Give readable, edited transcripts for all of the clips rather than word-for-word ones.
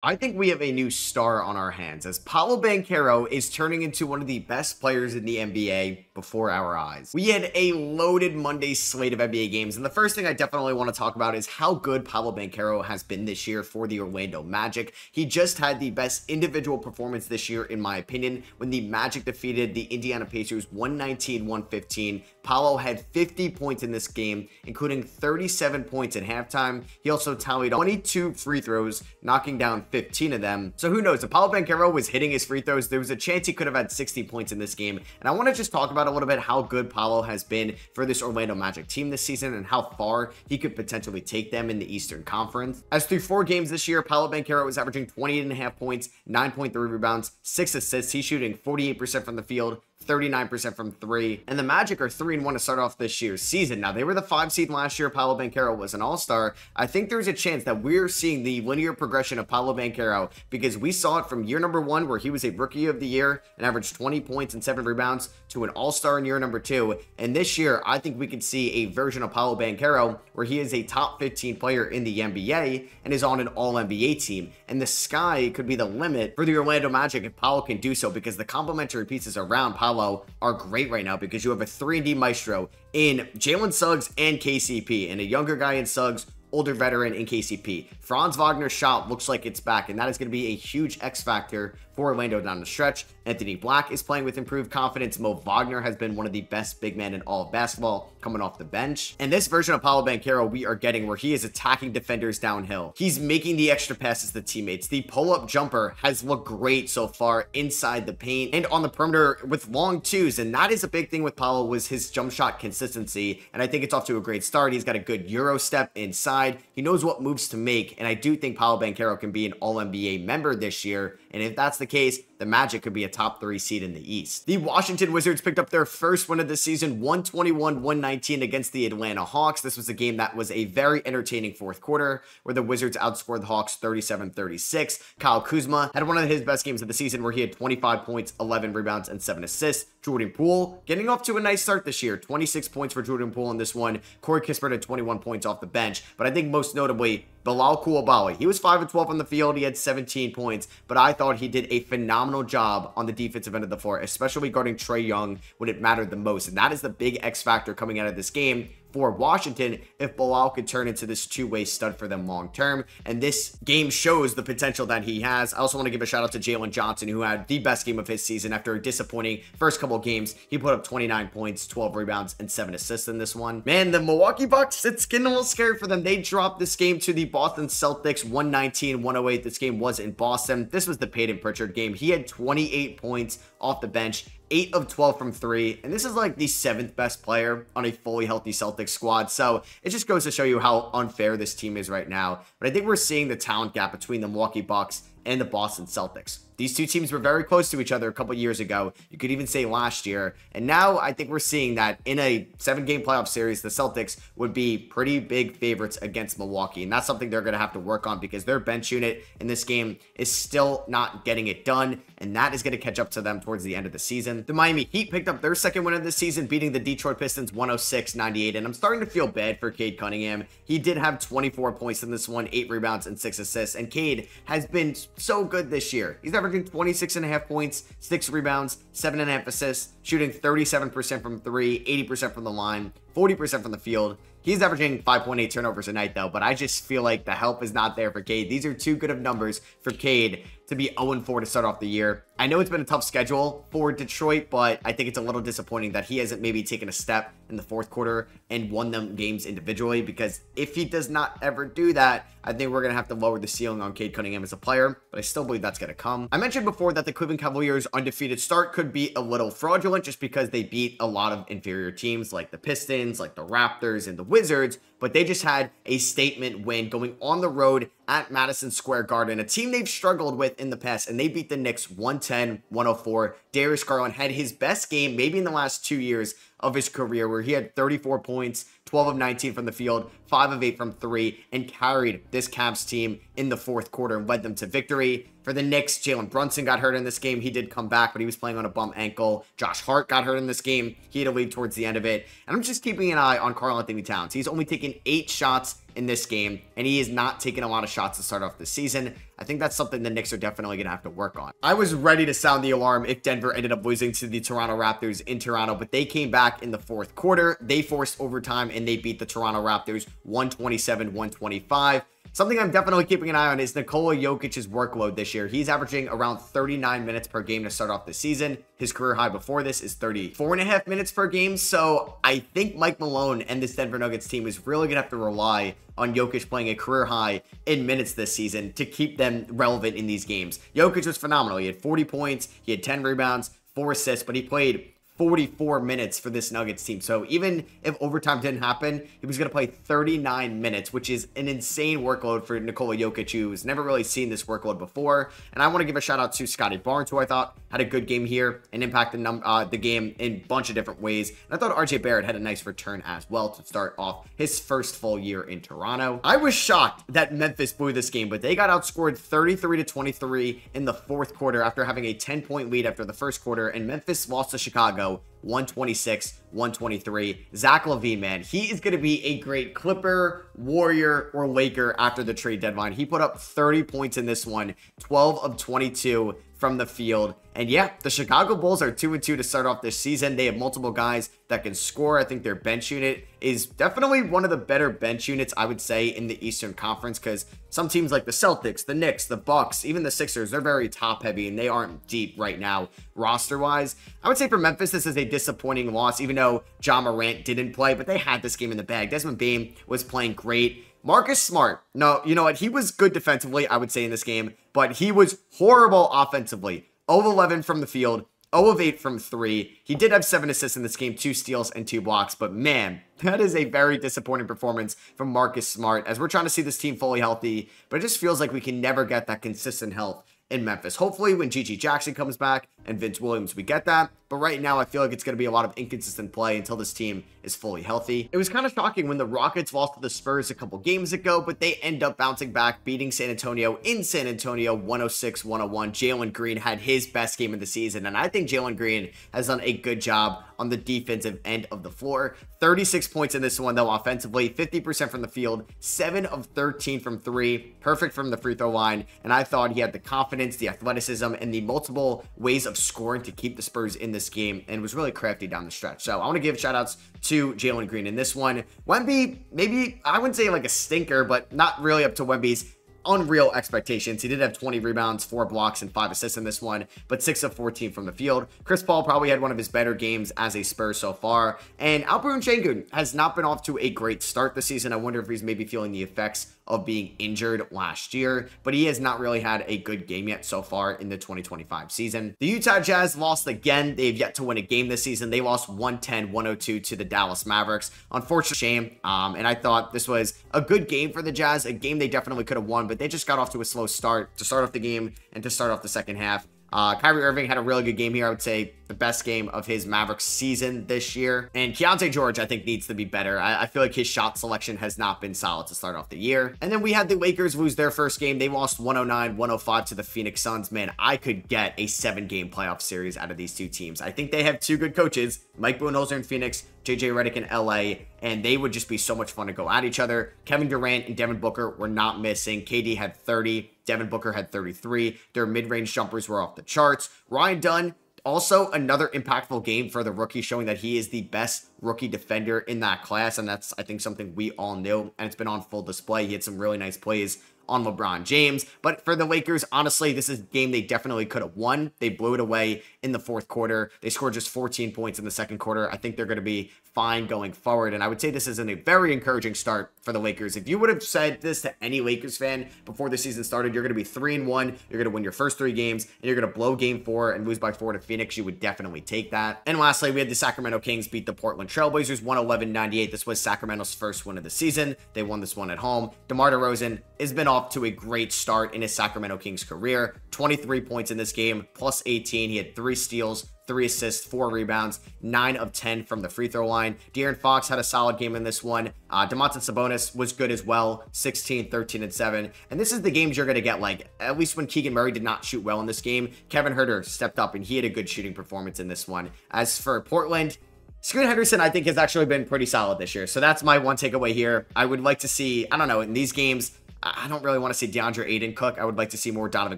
I think we have a new star on our hands as Paolo Banchero is turning into one of the best players in the NBA before our eyes. We had a loaded Monday slate of NBA games, and the first thing I definitely want to talk about is how good Paolo Banchero has been this year for the Orlando Magic. He just had the best individual performance this year, in my opinion, when the Magic defeated the Indiana Pacers 119-115. Paolo had 50 points in this game, including 37 points at halftime. He also tallied 22 free throws, knocking down 15 of them. So who knows? If Paolo Banchero was hitting his free throws, there was a chance he could have had 60 points in this game. And I want to just talk about a little bit how good Paolo has been for this Orlando Magic team this season and how far he could potentially take them in the Eastern Conference. As through 4 games this year, Paolo Banchero was averaging 28.5 points, 9.3 rebounds, 6 assists. He's shooting 48% from the field, 39% from 3, and the Magic are 3-1 to start off this year's season. Now, they were the 5 seed last year. Paolo Banchero was an all-star. I think there's a chance that we're seeing the linear progression of Paolo Banchero because we saw it from year number 1 where he was a rookie of the year and averaged 20 points and 7 rebounds to an all-star in year number 2. And this year, I think we could see a version of Paolo Banchero where he is a top 15 player in the NBA and is on an all-NBA team. And the sky could be the limit for the Orlando Magic if Paolo can do so because the complementary pieces around Paolo are great right now because you have a 3-and-D maestro in Jalen Suggs and KCP and a younger guy in Suggs, older veteran in KCP. Franz Wagner's shot looks like it's back, and that is going to be a huge X factor for Orlando down the stretch. Anthony Black is playing with improved confidence. Mo Wagner has been one of the best big men in all of basketball coming off the bench. And this version of Paolo Banchero we are getting where he is attacking defenders downhill. He's making the extra passes to teammates. The pull-up jumper has looked great so far inside the paint and on the perimeter with long twos. And that is a big thing with Paolo was his jump shot consistency. And I think it's off to a great start. He's got a good Euro step inside. He knows what moves to make. And I do think Paolo Banchero can be an All-NBA member this year. And if that's the case, the Magic could be a top 3 seed in the East. The Washington Wizards picked up their first win of the season, 121-119 against the Atlanta Hawks. This was a game that was a very entertaining fourth quarter where the Wizards outscored the Hawks 37-36. Kyle Kuzma had one of his best games of the season where he had 25 points, 11 rebounds, and 7 assists. Jordan Poole getting off to a nice start this year. 26 points for Jordan Poole in this one. Corey Kispert had 21 points off the bench. But I think most notably, Bilal Coulibaly. He was 5 of 12 on the field. He had 17 points, but I thought he did a phenomenal job on the defensive end of the floor, especially guarding Trae Young when it mattered the most. And that is the big X factor coming out of this game for Washington if Bilal could turn into this two-way stud for them long term. And this game shows the potential that he has. I also want to give a shout out to Jalen Johnson, who had the best game of his season after a disappointing first couple of games. He put up 29 points, 12 rebounds, and 7 assists in this one. Man, the Milwaukee Bucks, it's getting a little scary for them. They dropped this game to the Boston Celtics 119-108. This game was in Boston. This was the Peyton Pritchard game. He had 28 points off the bench, 8 of 12 from 3, and this is like the 7th best player on a fully healthy Celtics squad. So it just goes to show you how unfair this team is right now. But I think we're seeing the talent gap between the Milwaukee Bucks and the Boston Celtics. These two teams were very close to each other a couple years ago. You could even say last year. And now I think we're seeing that in a 7-game playoff series, the Celtics would be pretty big favorites against Milwaukee. And that's something they're going to have to work on because their bench unit in this game is still not getting it done. And that is going to catch up to them towards the end of the season. The Miami Heat picked up their second win of the season, beating the Detroit Pistons 106-98. And I'm starting to feel bad for Cade Cunningham. He did have 24 points in this one, 8 rebounds, and 6 assists. And Cade has been so good this year. He's averaging 26.5 points, 6 rebounds, 7.5 assists, shooting 37% from 3, 80% from the line, 40% from the field. He's averaging 5.8 turnovers a night, though, but I just feel like the help is not there for Cade. These are too good of numbers for Cade to be 0-4 to start off the year. I know it's been a tough schedule for Detroit, but I think it's a little disappointing that he hasn't maybe taken a step in the fourth quarter and won them games individually, because if he does not ever do that, I think we're going to have to lower the ceiling on Cade Cunningham as a player, but I still believe that's going to come. I mentioned before that the Cleveland Cavaliers' undefeated start could be a little fraudulent just because they beat a lot of inferior teams like the Pistons, like the Raptors, and the Wizards, but they just had a statement win going on the road at Madison Square Garden, a team they've struggled with in the past, and they beat the Knicks 110-104. Darius Garland had his best game maybe in the last 2 years of his career, where he had 34 points, 12 of 19 from the field, 5 of 8 from 3, and carried this Cavs team in the fourth quarter and led them to victory. For the Knicks, Jalen Brunson got hurt in this game. He did come back, but he was playing on a bum ankle. Josh Hart got hurt in this game. He had a lead towards the end of it. And I'm just keeping an eye on Karl Anthony Towns. He's only taken 8 shots in this game, and he is not taking a lot of shots to start off the season. I think that's something the Knicks are definitely going to have to work on. I was ready to sound the alarm if Denver ended up losing to the Toronto Raptors in Toronto, but they came back in the fourth quarter. They forced overtime, and they beat the Toronto Raptors 127-125. Something I'm definitely keeping an eye on is Nikola Jokic's workload this year. He's averaging around 39 minutes per game to start off the season. His career high before this is 34.5 minutes per game. So I think Mike Malone and this Denver Nuggets team is really going to have to rely on Jokic playing a career high in minutes this season to keep them relevant in these games. Jokic was phenomenal. He had 40 points, he had 10 rebounds, 4 assists, but he played 44 minutes for this Nuggets team. So even if overtime didn't happen, he was going to play 39 minutes, which is an insane workload for Nikola Jokic, who's never really seen this workload before. And I want to give a shout out to Scotty Barnes, who I thought had a good game here and impacted the game in a bunch of different ways. And I thought RJ Barrett had a nice return as well to start off his first full year in Toronto. I was shocked that Memphis blew this game, but they got outscored 33-23 in the fourth quarter after having a 10-point lead after the first quarter, and Memphis lost to Chicago 126-123. Zach LaVine, man, he is going to be a great Clipper, Warrior, or Laker after the trade deadline. He put up 30 points in this one, 12 of 22 from the field. And yeah, the Chicago Bulls are 2-2 to start off this season. They have multiple guys that can score. I think their bench unit is definitely one of the better bench units, I would say, in the Eastern Conference, because some teams like the Celtics, the Knicks, the Bucks, even the Sixers, they're very top heavy and they aren't deep right now roster wise. I would say for Memphis, this is a disappointing loss, even though Ja Morant didn't play, but they had this game in the bag. Desmond Bane was playing great. Marcus Smart, no, you know what? He was good defensively, I would say, in this game, but he was horrible offensively. 0 of 11 from the field, 0 of 8 from 3. He did have 7 assists in this game, 2 steals and 2 blocks, but man, that is a very disappointing performance from Marcus Smart, as we're trying to see this team fully healthy, but it just feels like we can never get that consistent health in Memphis. Hopefully when Gigi Jackson comes back and Vince Williams, we get that. But right now, I feel like it's going to be a lot of inconsistent play until this team is fully healthy. It was kind of shocking when the Rockets lost to the Spurs a couple games ago, but they end up bouncing back, beating San Antonio in San Antonio 106-101. Jalen Green had his best game of the season, and I think Jalen Green has done a good job on the defensive end of the floor. 36 points in this one, though, offensively, 50% from the field, 7 of 13 from 3, perfect from the free throw line, and I thought he had the confidence, the athleticism, and the multiple ways of scoring to keep the Spurs in this game, and was really crafty down the stretch. So I want to give shout outs to Jalen Green in this one. Wemby, maybe I wouldn't say like a stinker, but not really up to Wemby's unreal expectations. He did have 20 rebounds, 4 blocks, and 5 assists in this one, but 6 of 14 from the field. Chris Paul probably had one of his better games as a Spur so far, and Alperen Şengün has not been off to a great start this season. I wonder if he's maybe feeling the effects of being injured last year, but he has not really had a good game yet so far in the 2025 season. The Utah Jazz lost again. They've yet to win a game this season. They lost 110-102 to the Dallas Mavericks. Unfortunate shame, and I thought this was a good game for the Jazz, a game they definitely could have won, but they just got off to a slow start to start off the game and to start off the second half. Kyrie Irving had a really good game here. I would say the best game of his Mavericks season this year. And Keontae George, I think, needs to be better. I feel like his shot selection has not been solid to start off the year. And then we had the Lakers lose their first game. They lost 109-105 to the Phoenix Suns. Man, I could get a 7-game playoff series out of these two teams. I think they have 2 good coaches, Mike Budenholzer in Phoenix, JJ Redick in LA, and they would just be so much fun to go at each other. Kevin Durant and Devin Booker were not missing. KD had 30. Devin Booker had 33. Their mid-range jumpers were off the charts. Ryan Dunn, also another impactful game for the rookie, showing that he is the best rookie defender in that class, and that's, I think, something we all knew, and it's been on full display. He had some really nice plays on LeBron James. But for the Lakers, honestly, this is a game they definitely could have won. They blew it away in the fourth quarter. They scored just 14 points in the second quarter. I think they're going to be fine going forward, and I would say this is a very encouraging start for the Lakers. If you would have said this to any Lakers fan before the season started, you're going to be 3-1, you're going to win your first 3 games, and you're going to blow game 4 and lose by 4 to Phoenix, you would definitely take that. And lastly, we had the Sacramento Kings beat the Portland Trailblazers 111-98. This was Sacramento's first win of the season. They won this one at home. DeMar DeRozan has been off to a great start in his Sacramento Kings career. 23 points in this game, plus 18. He had 3 steals, 3 assists, 4 rebounds, 9 of 10 from the free throw line. De'Aaron Fox had a solid game in this one. Domantas Sabonis was good as well, 16, 13, and 7. And this is the games you're going to get, like, at least when Keegan Murray did not shoot well in this game, Kevin Huerter stepped up and he had a good shooting performance in this one. As for Portland, Scoot Henderson, I think, has actually been pretty solid this year. So that's my one takeaway here. I would like to see, I don't know, in these games, I don't really want to see DeAndre Ayton cook. I would like to see more Donovan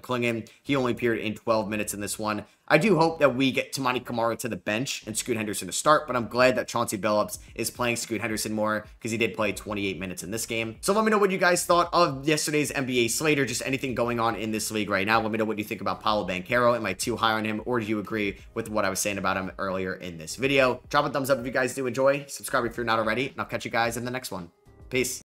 Clingan. He only appeared in 12 minutes in this one. I do hope that we get Tamani Kamara to the bench and Scoot Henderson to start, but I'm glad that Chauncey Billups is playing Scoot Henderson more because he did play 28 minutes in this game. So let me know what you guys thought of yesterday's NBA slate or just anything going on in this league right now. Let me know what you think about Paolo Banchero. Am I too high on him, or do you agree with what I was saying about him earlier in this video? Drop a thumbs up if you guys do enjoy. Subscribe if you're not already, and I'll catch you guys in the next one. Peace.